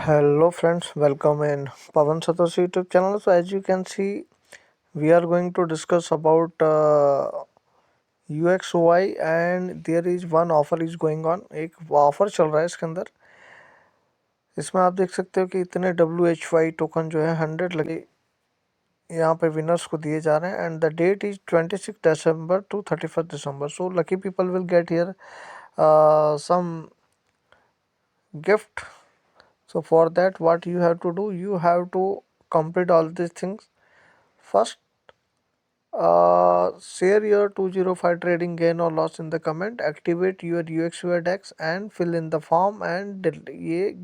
Hello friends, welcome in Pavan Satoshi YouTube channel. So as you can see, we are going to discuss about UXUY and there is one offer is going on. एक offer चल रहा है इसके अंदर. इसमें आप देख सकते हो कि इतने WHY टोकन जो है 100 लगे यहाँ पे विनर्स को दिए जा रहे हैं and the date is 26 December to 31st December. So lucky people will get here some gift. So for that what you have to do, you have to complete all these things. First, share your 205 trading gain or loss in the comment. Activate your UXUY DEX and fill in the form and ये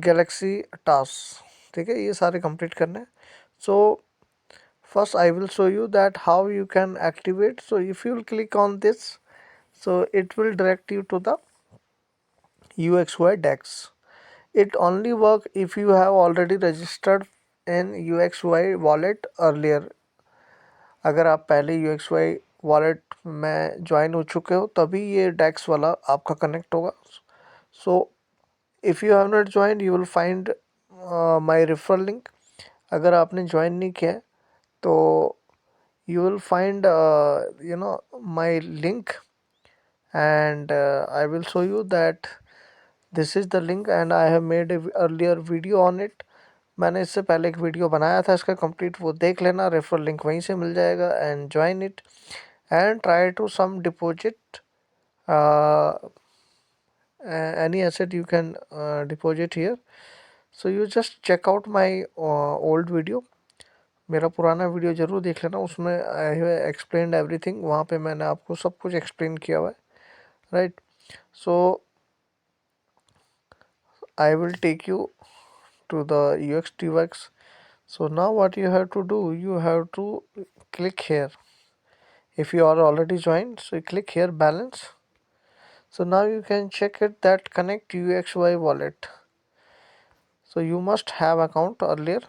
Galaxy task. ठीक है, ये सारे complete करने हैं. सो first I will show you that how you can activate. So if you will click on this, so it will direct you to the UXUY DEX. It only work if you have already registered in UXUY wallet earlier. अगर आप पहले UXUY wallet में join हो चुके हो तभी ये डेक्स वाला आपका कनेक्ट होगा. So if you have not join you will find my referral link. अगर आपने ज्वाइन नहीं किया तो you will find my link and I will show you that this is the link and I have made a earlier video on it. मैंने इससे पहले एक video बनाया था इसका कंप्लीट, वो देख लेना. रेफरल लिंक वहीं से मिल जाएगा and join it and try to some deposit any asset you can deposit here. So you just check out my old video. मेरा पुराना वीडियो ज़रूर देख लेना, उसमें आई हैव एक्सप्लेन्ड एवरीथिंग. वहाँ पे मैंने आपको सब कुछ एक्सप्लेन किया हुआ है, right. So I will take you to the UX. So now what you have to do, you have to click here. If you are already joined, so you click here balance. So now you can check it that connect UXY wallet. So you must have account earlier.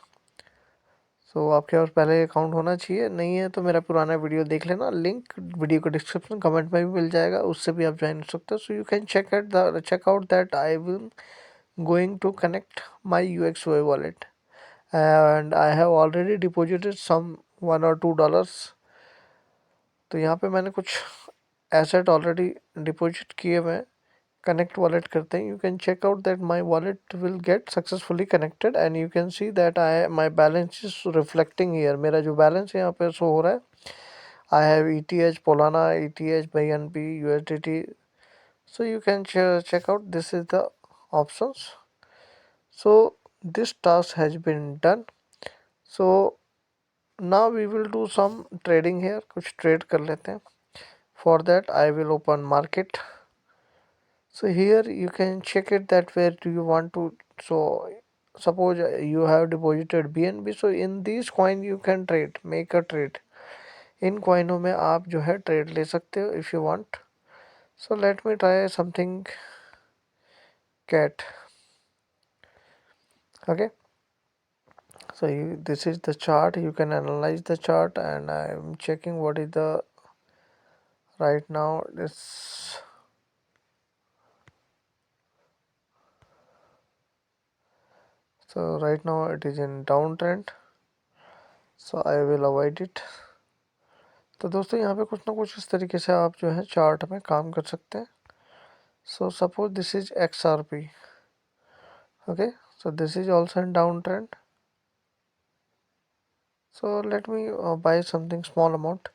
So आपके पास पहले account होना चाहिए. नहीं है तो मेरा पुराना video देख लेना, लिंक वीडियो को डिस्क्रिप्शन कमेंट में भी मिल जाएगा, उससे भी आप ज्वाइन हो सकते हो. So you can check out that I will going to connect my UXY wallet and I have already deposited some $1 or $2. तो यहाँ पे मैंने कुछ एसेट ऑलरेडी डिपॉजिट किए हुए हैं. कनेक्ट वॉलेट करते हैं. You can check out that my wallet will get successfully connected and you can see that my balance is reflecting here. मेरा जो बैलेंस है यहाँ पे शो हो रहा है. I have ETH पोलाना, ETH BNB, USDT. So you can check out. This is the options. So this task has been done. So now we will do some trading here. कुछ trade कर लेते हैं. For that I will open market. So here you can check it that where do you want to. So suppose you have deposited BNB, so in these coin you can trade, make a trade. इन coinों में आप जो है trade ले सकते हो if you want. So let me try something cat. Okay, so this is the chart. You can analyze the chart and I am checking what is the right now this. So right now it is in downtrend, so I will avoid it. तो दोस्तों यहाँ पे कुछ ना कुछ इस तरीके से आप जो है चार्ट में काम कर सकते हैं. So suppose this is XRP. Okay, so this is also in down trend. So let me buy something small amount.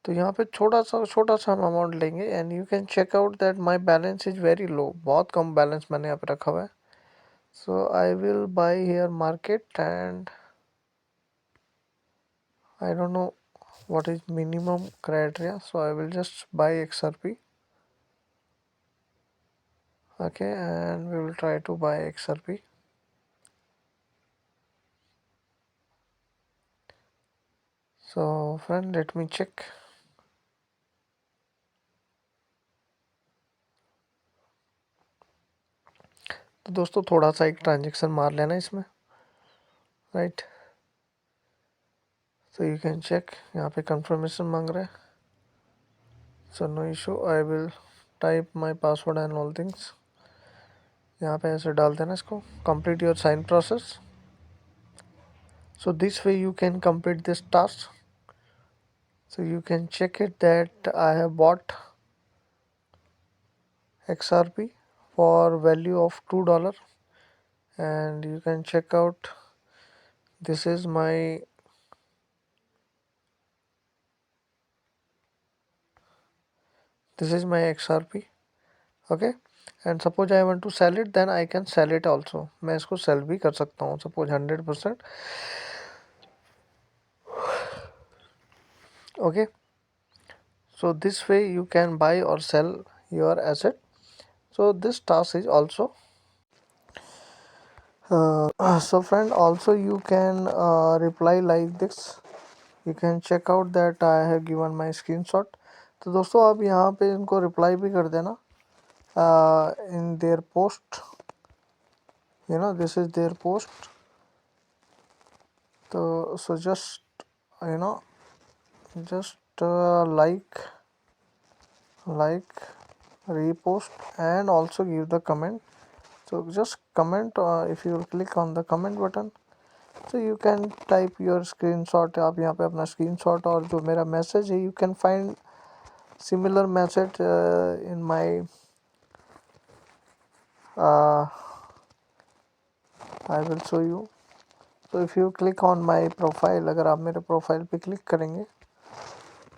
तो यहाँ पे छोटा सा हम अमाउंट लेंगे and you can check out that my balance is very low. बहुत कम balance मैंने यहाँ पे रखा हुआ है. So I will buy here market and I don't know what is minimum criteria, so I will just buy XRP. Okay, and we will try to buy XRP. So friend, let me check. तो दोस्तों थोड़ा सा एक transaction मार लेना इसमें, right. So you can check. यहाँ पे कंफर्मेशन मांग रहा है. So no issue, I will type my password and all things. यहाँ पे ऐसे डाल देना इसको, complete your sign process. So this way you can complete this task. So you can check it that I have bought XRP for value of $2, and you can check out this is my XRP. Okay, and suppose I want to sell it, then I can sell it also. मैं इसको sell भी कर सकता हूँ, suppose 100%. Okay, so this way you can buy or sell your asset. So this task is also so friend, also you can reply like this. You can check out that I have given my screenshot. तो दोस्तों आप यहाँ पे इनको reply भी कर देना in their post. You know, this is their post. So just you know, just like repost and also give the comment. So just comment if you will click on the comment button. So you can type your screenshot. आप यहाँ पे अपना screenshot और जो मेरा message है, you can find similar message in my I will show you. So if you click on my profile, अगर आप मेरे profile पे click करेंगे,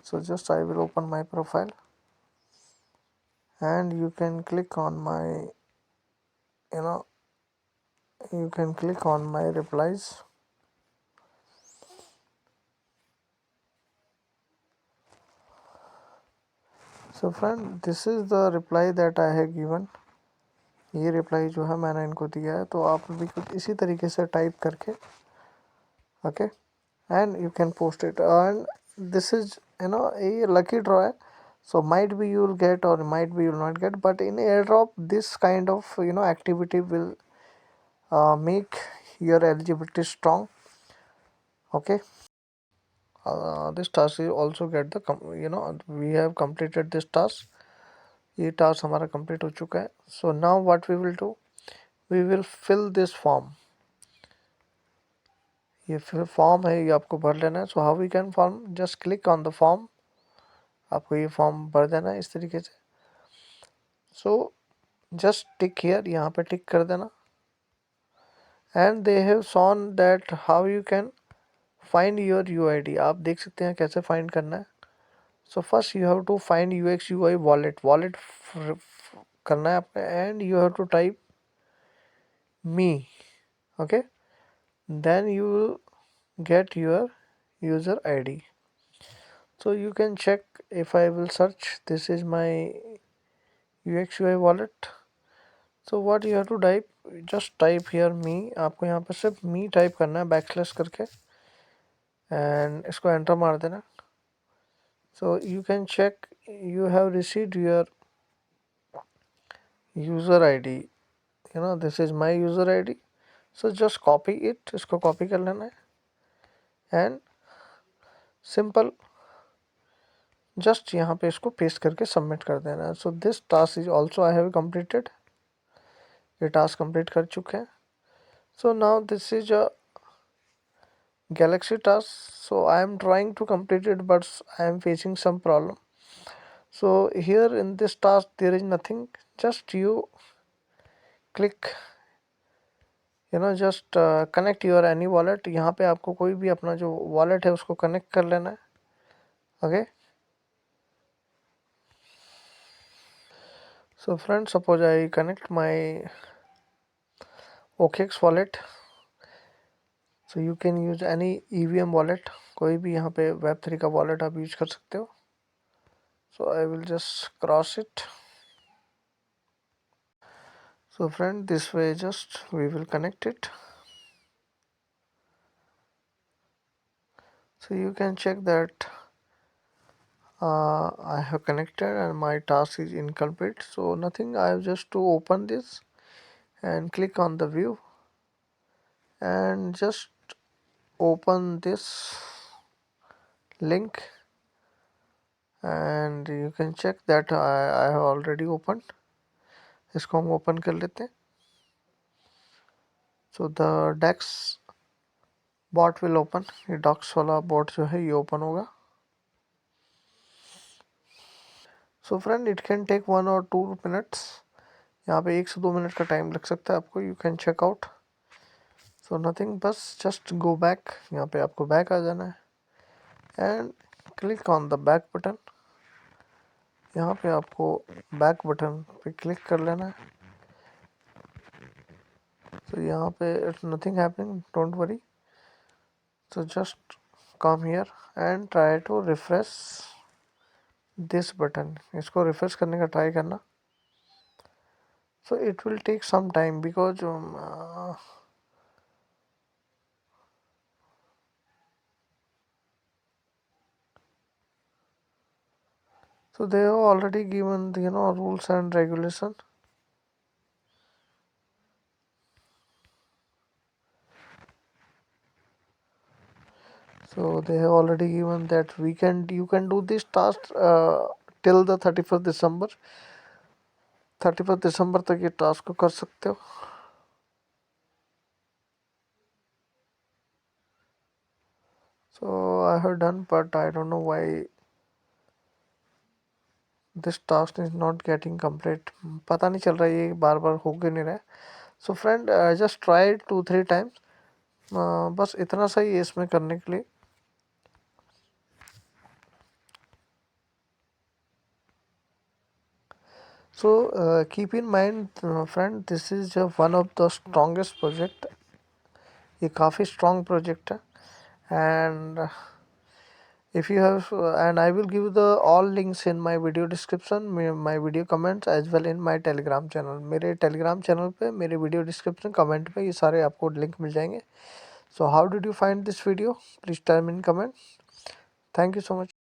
so just I will open my profile and you can click on my, you know, you can click on my replies. So friend, this is the reply that I have given. ये reply जो है मैंने इनको दिया है, तो आप भी कुछ इसी तरीके से टाइप करके okay and you can post it and this is ये लकी ड्रॉ है. So might be you will get or might be you will not get, but in airdrop this kind of activity will make your eligibility strong. Okay, this task is also get the we have completed this task. ये task हमारा complete हो चुका है. So now what we will do, we will fill this form. ये form है, ये आपको भर लेना है. So how we can form, just click on the form. आपको ये फॉर्म भर देना है इस तरीके से. सो जस्ट टिक हियर, यहाँ पे टिक कर देना. And they have shown that how you can find your UID. आप देख सकते हैं कैसे फाइंड करना है. So first you have to find UXUY wallet करना है आपका, and you have to type me. Okay, then you will get your user ID. So you can check if I will search, this is my UXUI wallet. So what you have to type, just type here me. आपको यहाँ पर सिर्फ me type करना है backslash करके and इसको enter मार देना. So you can check you have received your user ID. This is my user ID. So just copy it, इसको कॉपी कर लेना है एंड सिंपल जस्ट यहाँ पे इसको पेस्ट करके सबमिट कर देना है. So this task is also I have completed. ये टास्क कंप्लीट कर चुके हैं. So now this is a galaxy task. So I am trying to complete it but I am facing some problem. So here in this task there is nothing, just you click just connect your any wallet. यहाँ पे आपको कोई भी अपना जो wallet है उसको connect कर लेना है. Okay, so friends, suppose I connect my OKX wallet. So you can use any EVM wallet. कोई भी यहाँ पे Web3 का wallet आप यूज कर सकते हो. So I will just cross it. So friend, this way just we will connect it. So you can check that I have connected and my task is incomplete. So nothing, I have just to open this and click on the view and just open this link, and you can check that I have already opened. इसको हम open कर लेते हैं. So the dex bot will open, ये docs वाला bot जो है ये ओपन होगा। So friend it can take 1 or 2 minutes, यहाँ पे 1 से 2 मिनट का टाइम लग सकता है आपको। You can check out. So nothing, बस जस्ट गो बैक, यहाँ पे आपको बैक आ जाना है and click on the back button. यहाँ पे आपको बैक बटन पे क्लिक कर लेना है। तो यहाँ पे it's nothing happening, don't worry. So just come here and try to refresh this button, इसको रिफ्रेश करने का ट्राई करना। So it will take some time because so they have already given rules and regulation. So they have already given that you can do this task till the 31st December। 31st December तक ये task को कर सकते हो। So I have done, but I don't know why this task is not getting complete। पता नहीं चल रहा है ये बार बार हो क्यों नहीं रहा है। So friend just try 2-3 times, बस इतना सही है इसमें करने के लिए। So keep in mind friend, this is one of the strongest project. ये काफ़ी स्ट्रॉन्ग प्रोजेक्ट है and if you have and I will give the all links in my video description, my video comments as well in my telegram channel। मेरे telegram channel पे मेरे video description comment पे ये सारे आपको link मिल जाएंगे। So how did you find this video? Please tell me in comment। Thank you so much।